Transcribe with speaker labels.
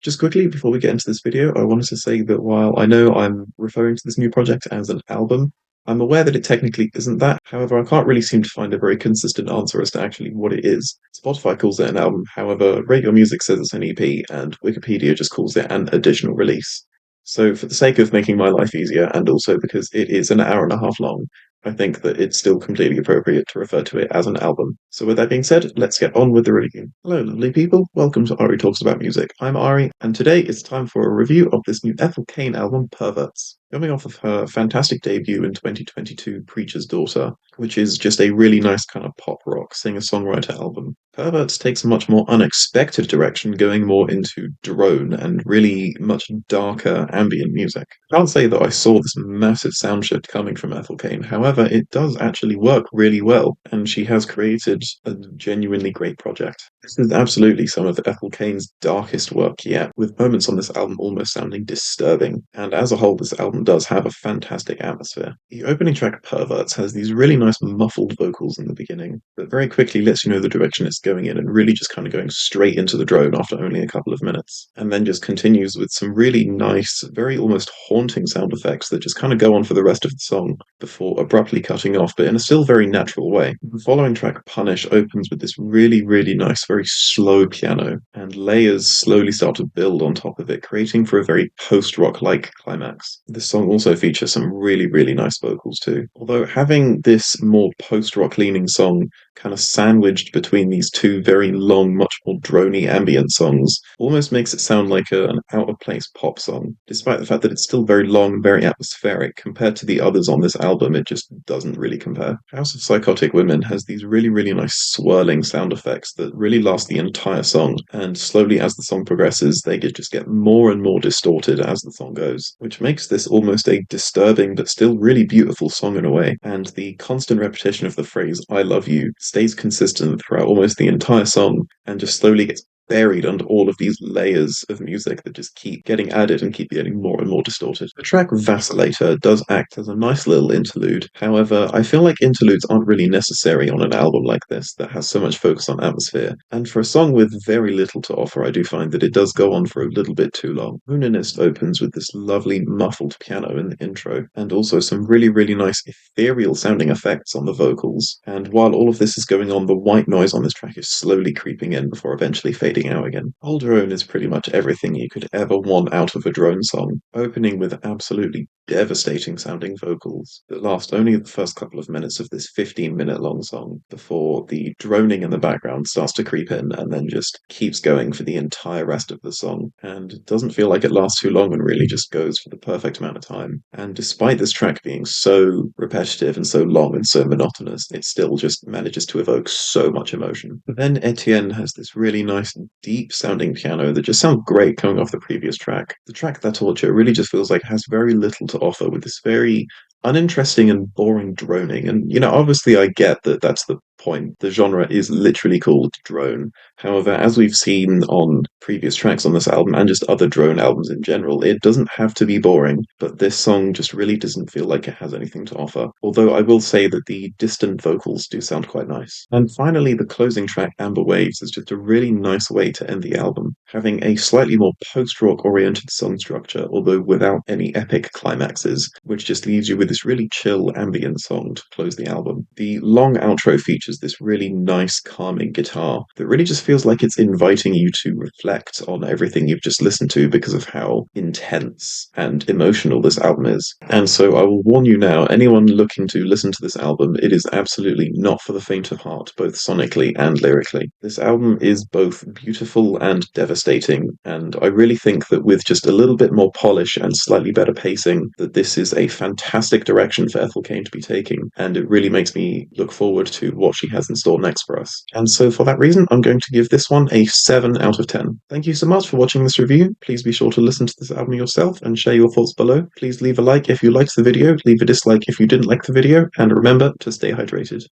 Speaker 1: Just quickly, before we get into this video, I wanted to say that while I know I'm referring to this new project as an album, I'm aware that it technically isn't that. However, I can't really seem to find a very consistent answer as to actually what it is. Spotify calls it an album, however, Rate Your Music says it's an EP, and Wikipedia just calls it an additional release. So, for the sake of making my life easier, and also because it is an hour and a half long, I think that it's still completely appropriate to refer to it as an album. So with that being said, let's get on with the review. Hello lovely people, welcome to Ari Talks About Music. I'm Ari, and today it's time for a review of this new Ethel Cain album, Perverts. Coming off of her fantastic debut in 2022, Preacher's Daughter, which is just a really nice kind of pop rock singer-songwriter album. Perverts takes a much more unexpected direction, going more into drone and really much darker ambient music. I can't say that I saw this massive sound shift coming from Ethel Cain, however, it does actually work really well, and she has created a genuinely great project. This is absolutely some of Ethel Cain's darkest work yet, with moments on this album almost sounding disturbing, and as a whole, this album does have a fantastic atmosphere. The opening track, Perverts, has these really nice muffled vocals in the beginning, that very quickly lets you know the direction it's going in, and really just kind of going straight into the drone after only a couple of minutes, and then just continues with some really nice, very almost haunting sound effects that just kind of go on for the rest of the song, before abruptly cutting off, but in a still very natural way. The following track, Punish, opens with this really nice, very slow piano, and layers slowly start to build on top of it, creating for a very post-rock-like climax. This song also features some really nice vocals too. Although having this more post-rock leaning song kind of sandwiched between these two very long, much more drony ambient songs almost makes it sound like an out-of-place pop song, despite the fact that it's still very long and very atmospheric. Compared to the others on this album, it just doesn't really compare. House of Psychotic Women has these really nice swirling sound effects that really last the entire song, and slowly as the song progresses, they just get more and more distorted as the song goes, which makes this almost a disturbing but still really beautiful song in a way, and the constant repetition of the phrase "I love you" stays consistent throughout almost the entire song, and just slowly gets buried under all of these layers of music that just keep getting added and keep getting more and more distorted. The track Vacillator does act as a nice little interlude. However, I feel like interludes aren't really necessary on an album like this that has so much focus on atmosphere. And for a song with very little to offer, I do find that it does go on for a little bit too long. Moonanist opens with this lovely muffled piano in the intro, and also some really nice ethereal sounding effects on the vocals. And while all of this is going on, the white noise on this track is slowly creeping in before eventually fading out again. Whole Drone is pretty much everything you could ever want out of a drone song, opening with absolutely devastating sounding vocals that last only the first couple of minutes of this 15-minute long song before the droning in the background starts to creep in and then just keeps going for the entire rest of the song, and it doesn't feel like it lasts too long and really just goes for the perfect amount of time. And despite this track being so repetitive and so long and so monotonous, it still just manages to evoke so much emotion. But then Etienne has this really nice deep sounding piano that just sounds great coming off the previous track. The track That Torture really just feels like it has very little to offer, with this very uninteresting and boring droning. And, obviously I get that that's the point. The genre is literally called drone. However, as we've seen on previous tracks on this album and just other drone albums in general, it doesn't have to be boring, but this song just really doesn't feel like it has anything to offer. Although I will say that the distant vocals do sound quite nice. And finally, the closing track, Amber Waves, is just a really nice way to end the album, having a slightly more post-rock oriented song structure, although without any epic climaxes, which just leaves you with this really chill ambient song to close the album. The long outro features this really nice calming guitar that really just feels like it's inviting you to reflect on everything you've just listened to because of how intense and emotional this album is. And so I will warn you now, anyone looking to listen to this album, it is absolutely not for the faint of heart, both sonically and lyrically. This album is both beautiful and devastating, and I really think that with just a little bit more polish and slightly better pacing, that this is a fantastic direction for Ethel Cain to be taking, and it really makes me look forward to what she has in store next for us. And so for that reason, I'm going to give this one a 7 out of 10. Thank you so much for watching this review. Please be sure to listen to this album yourself and share your thoughts below. Please leave a like if you liked the video, leave a dislike if you didn't like the video, and remember to stay hydrated.